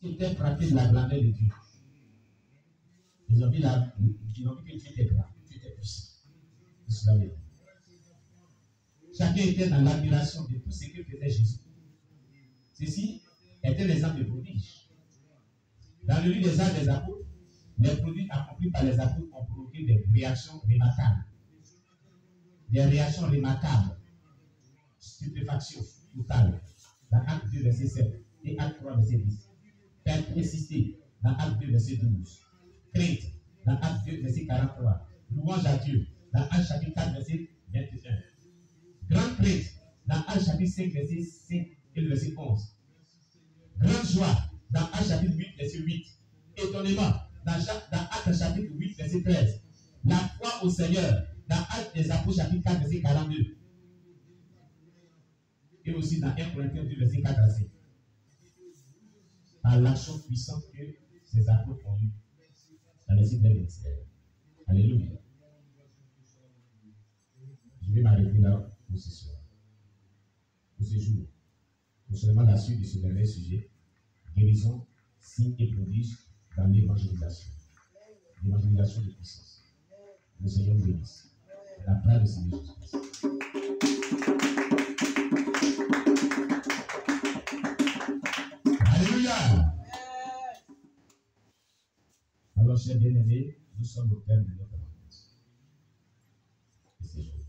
Tu étais frappé de la grandeur de Dieu. Ils ont vu que tu étais grand, tu étais puissant. Chacun était dans l'admiration de tout ce que faisait Jésus. Ceci était l'exemple de prodige. Dans le livre des Actes des Apôtres, les produits accomplis par les apôtres ont provoqué des réactions remarquables. Des réactions remarquables. Stupéfaction totale. Dans Acte 2, verset 7 et Acte 3, verset 10. Persister dans Acte 2, verset 12. Crainte dans Acte 2, verset 43. Louange à Dieu dans Acte chapitre 4, verset 21. Grande crainte dans Acte chapitre 5, verset 5 et le verset 11. Grande joie dans Acte chapitre 8, verset 8. Étonnement dans Acte chapitre 8, verset 13. La foi au Seigneur dans Acte des Apôtres chapitre 4, verset 42. Et aussi dans 1 Corinthiens 2, verset 4 à 5. Par l'action puissante que ces apôtres ont eue dans les signes des ministères. Alléluia. Je vais m'arrêter là pour ce soir. Pour ce jour. Pour seulement la suite de ce dernier sujet. Guérison, signes et prodiges dans l'évangélisation. L'évangélisation de puissance. Le Seigneur nous bénisse. La prière de Seigneur Jésus-Christ. Alléluia. Alors, chers bien-aimés, nous sommes au terme de notre rencontre. Et c'est jour.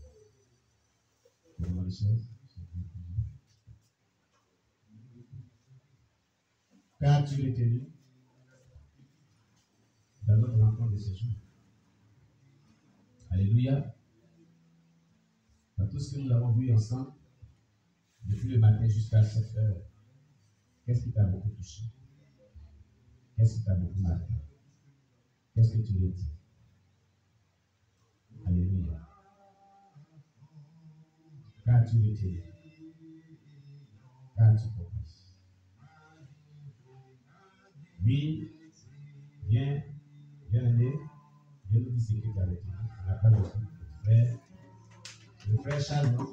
Comment les choses? Qu'as-tu retenu dans notre rencontre de ce jour? Alléluia. Dans tout ce que nous avons vu ensemble, depuis le matin jusqu'à cette heure, qu'est-ce qui t'a beaucoup touché? Qu'est-ce qui t'a beaucoup marqué? Qu'est-ce que tu veux dire? Alléluia. Qu'as-tu retenu? Qu'as-tu compris? Oui, bien aimé, je nous dis ce que tu as retenu. On n'a pas le frère. Le frère Charles, non?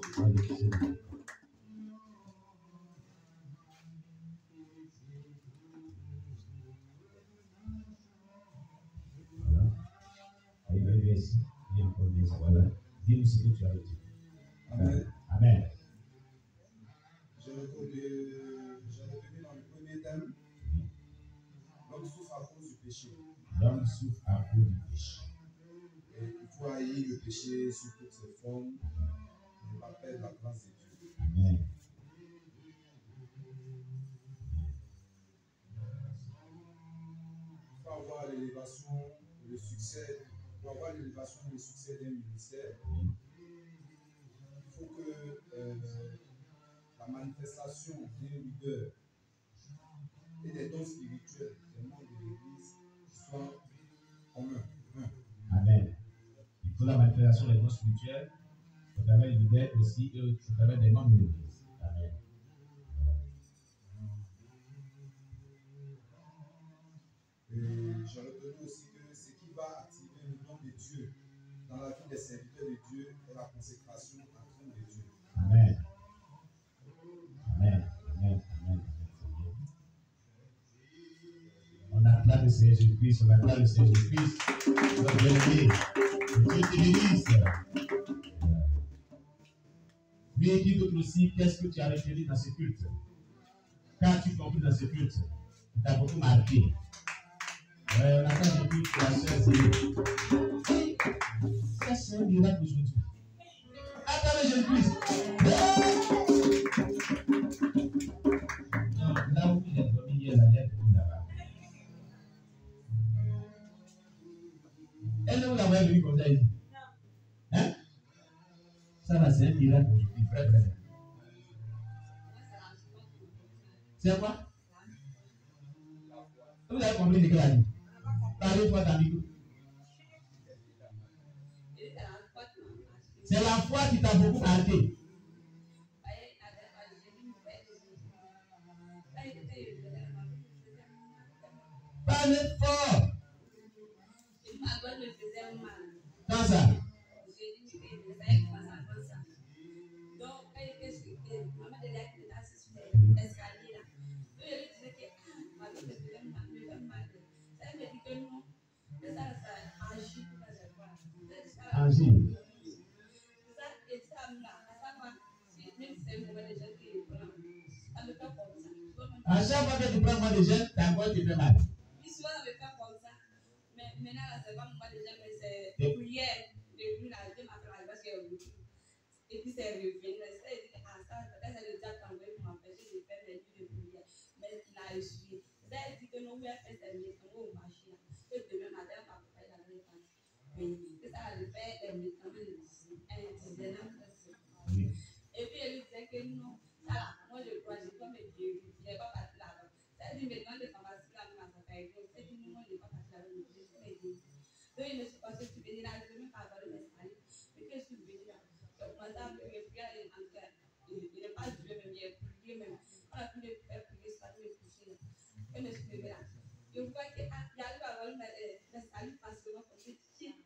Voilà. Il va y ici. Il y a encore des. Voilà. Dis-nous ce que tu as retenu. Amen. Amen. J'ai retenu dans le premier thème, l'homme souffre à cause du péché. L'homme souffre à cause du péché. Et il faut haïr le péché sous toutes ses formes, ne pas perdre la grâce de Dieu. Amen. Il faut avoir l'élévation, le succès. Pour avoir l'élévation et le succès d'un ministère, il faut que la manifestation d'un leader et des dons spirituels des membres de l'Église soient communs. Amen. Il faut la manifestation des dons spirituels au travers du leader aussi et au travers des membres de l'Église. Amen. Et j'ai retenu aussi que ce qui va activer le nom de Dieu dans la vie des serviteurs de Dieu est la consécration à crainte de Dieu. Amen. Amen. Amen. Amen. On acclame le Seigneur Jésus-Christ, on acclame le Seigneur Jésus-Christ. Notre bien-aimé, Dieu te bénisse. Mais dis d'autres aussi, qu'est-ce que tu as retenu dans ce culte? Qu'as-tu compris dans ce culte? Tu t'as beaucoup marqué. On attend depuis que la soeur dit, c'est un miracle aujourd'hui. Attendez Jésus-Christ. Non, là où il est dormi hier, il y a beaucoup là-bas. Elle est où la voix venue comme ça ici? Hein? Ça va, c'est un miracle aujourd'hui, vrai. C'est quoi? Vous avez compris ce qu'il a dit? Parlez-toi dans le micro. C'est la foi qui t'a beaucoup marqué. Parlez fort. Quand ça? Agir. À chaque fois que tu prends moins de jeunes, ta voix te fait mal. Et puis c'est revenu. C'est-à-dire qu'à ça, peut-être c'est le diable qui a envoyé pour m'empêcher de faire mes nuits de prière. Mais il a essuyé. C'est-à-dire que nous, on a fait ces nuits, on va au marché. Et demain matin, on va faire la même chose. Et ça, je fais un dizaine. Et puis, elle disait que non, ça là, moi je crois, je dois me guérir. Je n'ai pas parti là-bas. C'est-à-dire maintenant, les pharmacies là, nous, ça fait gros. C'est-à-dire que moi, je n'ai pas parti là-bas. Je suis me guérir. Donc, il me suis passé, je suis venu là, je ne veux pas avoir le message. Mais que je suis venu là. Donc, madame, je vais prier en terre. Il n'est pas Dieu, mais il est prié même. On a pu le faire prier, ça peut le coucher là. Et je suis venu là. Je vois qu'il arrive à avoir le message parce que moi, si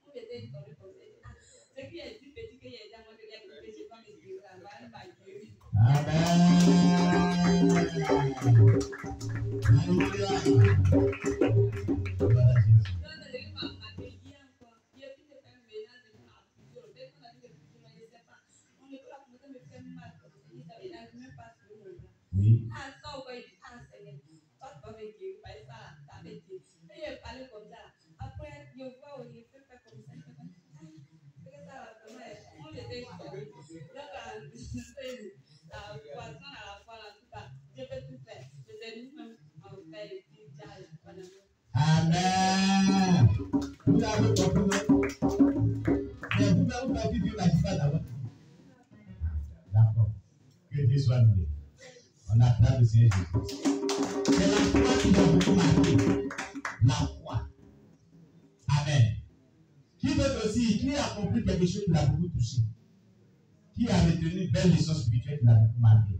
on était tombé comme ça, ce qui est dit petit qu'il y a moi de l'être que je dois me guérir là-bas, elle m'a guéri. Oui. Après, je vois où il fait faire comme ça. La poisson à la fois, en tout cas, je peux tout faire. Je sais nous-mêmes en faire des petits jazz. Amen. Vous avez compris, mais vous n'avez pas vu Dieu n'agit pas d'abord. D'accord. Que Dieu soit loué. On acclame le Seigneur Jésus. C'est la foi qui doit beaucoup marquer. La foi. Amen. Qui d'autre aussi, qui a compris quelque chose qui l'a beaucoup touché? Qui a retenu une belle leçon spirituelle qui l'a beaucoup marqué?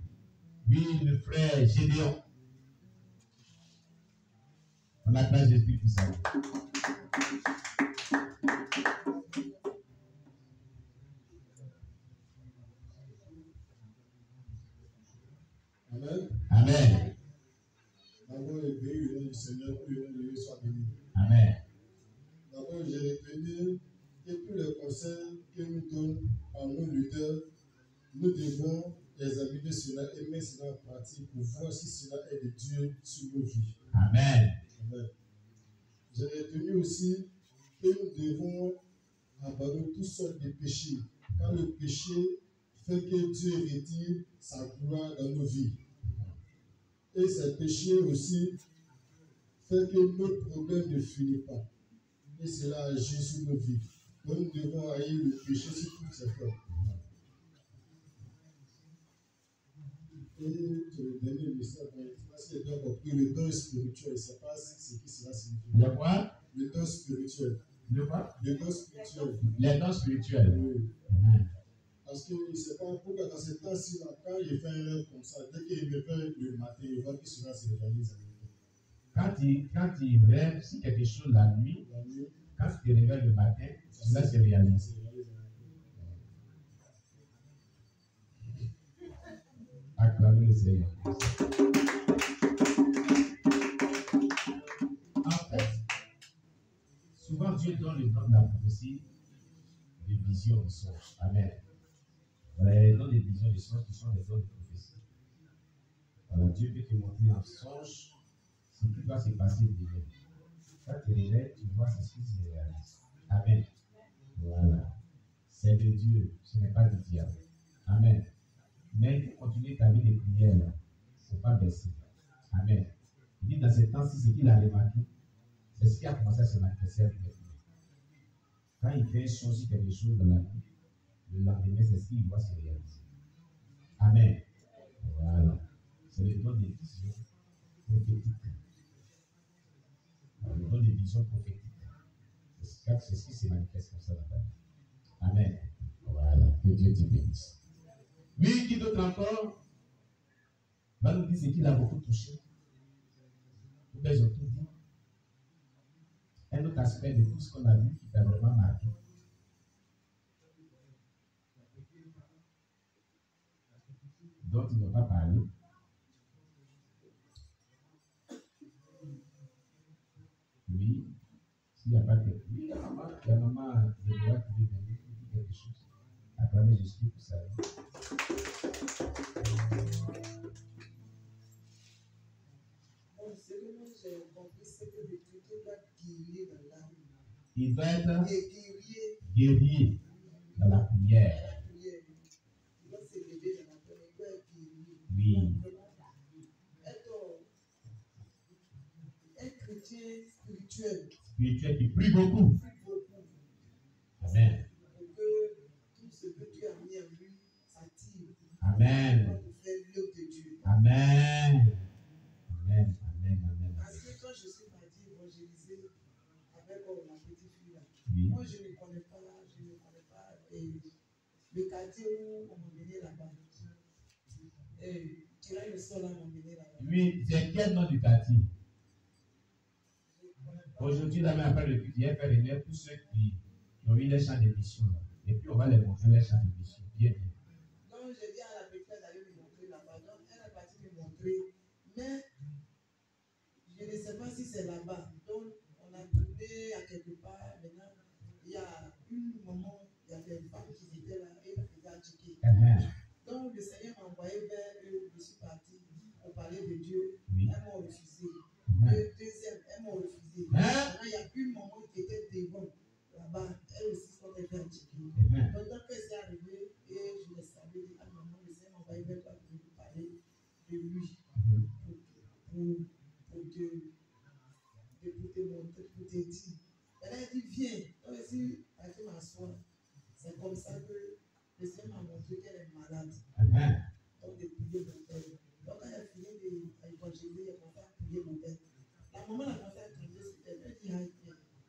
Oui, le frère Gédéon. On acclame Jésus pour ça. Amen. Amen. D'abord, béni le nom du Seigneur, que le nom de Dieu soit béni. Amen. D'abord, j'ai retenu que tous les conseils que nous donnent à nos leaders, nous devons examiner cela et mettre cela en pratique pour voir si cela est de Dieu sur nos vies. Amen. Amen. J'ai retenu aussi que nous devons abandonner toutes sortes de péchés, car le péché fait que Dieu retire sa gloire dans nos vies. Et ces péchés aussi fait que notre problème ne finit pas. Et cela agit sur nos vies. Donc nous devons haïr le péché sur toutes ses formes. Et le dernier message, parce que j'ai compris le don spirituel, je ne sais pas ce que cela signifie. Le quoi? Le don spirituel. Le quoi? Le don spirituel. Les dons spirituels. Oui. Amen. Parce que je ne sais pas pourquoi dans ce temps-ci, quand il fait un rêve comme ça, dès qu'il me fait le matin, il voit que cela se réalise. Quand il rêve, si quelque chose la nuit, quand tu te réveilles le matin, cela se réalise. Acclamez le Seigneur. En fait, souvent Dieu donne le don de la prophétie, des visions, des songes. Amen. Voilà, les dons des visions, des songes qui sont les dons de prophétie. Voilà, Dieu peut te montrer en songe ce qui va se passer demain. Quand tu te réveilles, tu vois ce qui se réalise. Amen. Voilà. C'est de Dieu, ce n'est pas du diable. Amen. Mais il faut continuer ta vie de prière. Il ne faut pas baisser. Amen. Il dit dans ce temps-ci, ce qu'il a remarqué, c'est ce qui a commencé à se manifester avec les prières. Quand il fait changer quelque chose dans la vie, le lendemain, c'est ce qu'il voit se réaliser. Amen. Voilà. C'est le don des visions prophétiques. Le don des visions prophétiques. C'est ce qui se manifeste comme ça dans ta vie. Amen. Voilà. Que Dieu te bénisse. Oui, qui d'autre encore va nous dire ce qu'il a beaucoup touché. Ils ont tout dit. Un autre aspect de tout ce qu'on a vu qui t'a vraiment marqué. Dont ils n'ont pas parlé. S'il n'y a pas de... Oui, il y a maman de droit qui veut venir pour dire quelque chose. Attendez, j'explique pour ça. Bon, ce que moi j'ai compris, c'est que le chrétien doit guérir dans l'âme. Il doit être Et guéri dans la prière. Il doit se lever dans la prière, il doit être guéri. Oui. Être un chrétien spirituel. Spirituel qui prie beaucoup. Amen. Pour que tout ce que Dieu a mis en lui s'attire. Amen. Pour faire l'œuvre de Dieu. Amen. Amen. Amen. Amen. Parce que quand je suis parti évangéliser avec la petite fille là, Oui. moi je ne connais pas le quartier où on m'a mené là-bas. Tirer le sol là, on m'a mené là-bas. Oui, c'est quel nom du quartier? Aujourd'hui, là, même après le culte, il y a fait réunir tous ceux qui ont eu les champs d'émission. Et puis, on va les montrer les champs d'émission. Bien, bien. Donc, j'ai dit à la petite d'aller me montrer là-bas. Donc, elle est partie me montrer. Mais, je ne sais pas si c'est là-bas. Donc, on a tourné à quelque part. Maintenant, il y a une maman, il y avait une femme qui était là et elle faisait attiquer. Donc, le Seigneur m'a envoyé vers eux. Je suis parti pour parler de Dieu. Oui. Elles m'ont refusé. Le deuxième, elles m'ont refusé. Maintenant, il y a une maman qui était devant là-bas. Elle aussi s'est fait attiquer. Donc, quand elle s'est arrivée, et je l'ai salué, dit, ah maman, le Seigneur m'a envoyé vers toi pour vous parler de lui. Pour te montrer, pour te dire. Elle a dit, viens. Donc, ici, elle dit, m'asseoir. C'est comme ça que le Seigneur m'a montré qu'elle est malade. Donc, de prier mon père. Donc, quand elle a fini d'évangéliser, elle a commencé à prier mon père. La maman a commencé à trembler sur elle. Elle dit, aïe,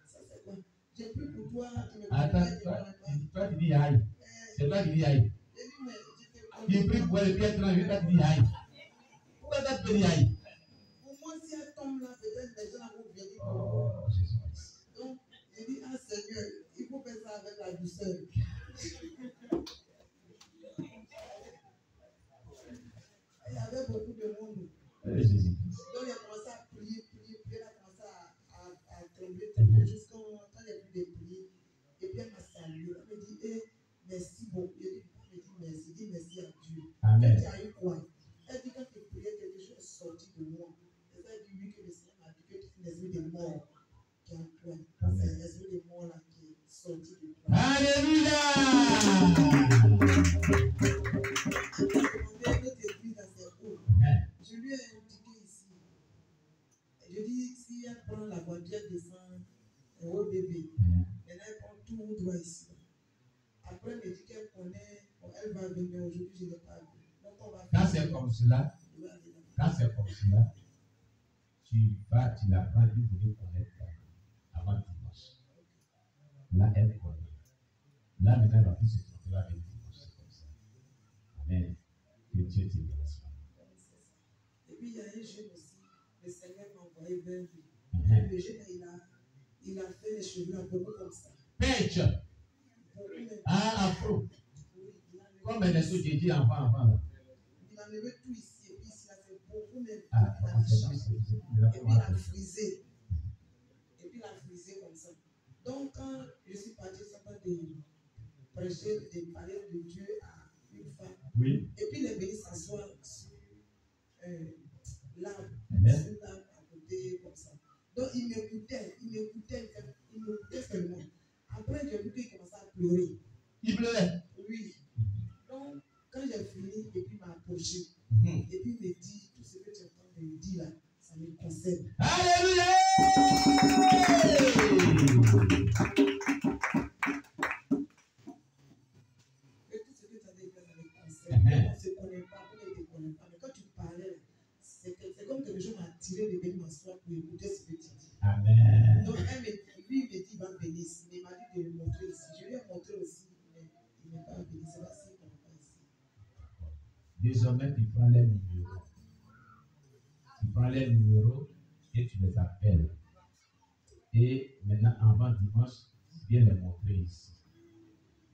ça c'est quoi? J'ai pris pour toi, tu me Attends, toi tu dis aïe. C'est toi qui dis aïe. Tu pries pour elle et puis elle tremble, toi tu dis aïe. Pourquoi toi tu dis aïe? Pour moi, si elle tombe là, peut-être les gens vont venir. Oh, Jésus. Donc, j'ai dit, ah Seigneur, il faut faire ça avec la douceur. Il y avait beaucoup de monde. Jésus. Donc, il a commencé à prier, elle a commencé à trembler jusqu'à quand il y a plus de prier. Et puis elle m'a salué. Elle me dit, merci beaucoup. Je dis merci. Dis merci à Dieu. Amen. Tu as eu quoi? Elle dit, quand tu priais, quelque chose est sorti de moi. Et ça, elle dit, oui, que le Seigneur m'a dit que c'est l'esprit de mort qui est en toi. C'est l'esprit de mort là qui est sorti de toi. Alléluia! Je lui ai indiqué ici. Je dis, si elle prend la voiture, elle descend au bébé. Maintenant, elle prend tout droit ici. Après, elle me dit qu'elle connaît, elle va venir aujourd'hui, je ne l'ai pas vu. Donc, on va Quand c'est comme cela, tu l'apprends, tu voulais connaître avant dimanche. Là, elle connaît. Là, maintenant, elle va plus se tromper avec dimanche. C'est comme ça. Amen. Que Dieu te bénisse. Et puis, il y a un jeune aussi, le Seigneur m'a envoyé vers lui. Le jeune, il a fait les cheveux un peu comme ça. Pêche! Ah, afro! Comme les sous j'ai dit enfant. Il a levé tout ici, et puis ici, il a fait beaucoup, mais il a frisé. Et puis, il a frisé comme ça. Donc, quand je suis parti, ça va de prêcher, de parler de Dieu à une femme. Oui. Et puis, il est venu s'asseoir sur l'arbre, à côté, comme ça. Donc, il m'écoutait seulement. Après, j'ai vu qu'il commençait à pleurer. Il pleurait? Oui. Donc, quand j'ai fini, et puis il m'a approché. Et puis il me dit, tout ce que tu es en train de me dire là, ça me concerne. Alléluia! Et tout ce que tu as dit, ça me concerne. On ne se connaît pas, on ne te connaît pas. Mais quand tu parlais, c'est comme quelque chose m'a tiré de venir m'asseoir pour écouter ce que tu dis. Amen. Donc, lui, il me dit, il va venir ici. Il m'a dit de le montrer ici. Je lui ai montré aussi, mais il n'est pas venu. C'est pas si il ne pas ici. Désormais, tu prends les numéros. Tu prends les numéros et tu les appelles. Et maintenant, avant dimanche, viens les montrer ici.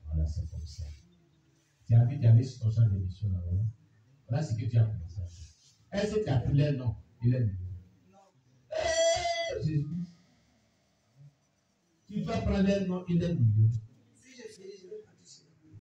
Voilà, c'est comme ça. Tu as envie d'aller sur ton champ d'émission là-bas. Voilà ce que tu as commencé à faire. Est-ce que tu as pris les noms et les numéros? Non. Jésus. Tu dois prendre un nom et un milieu.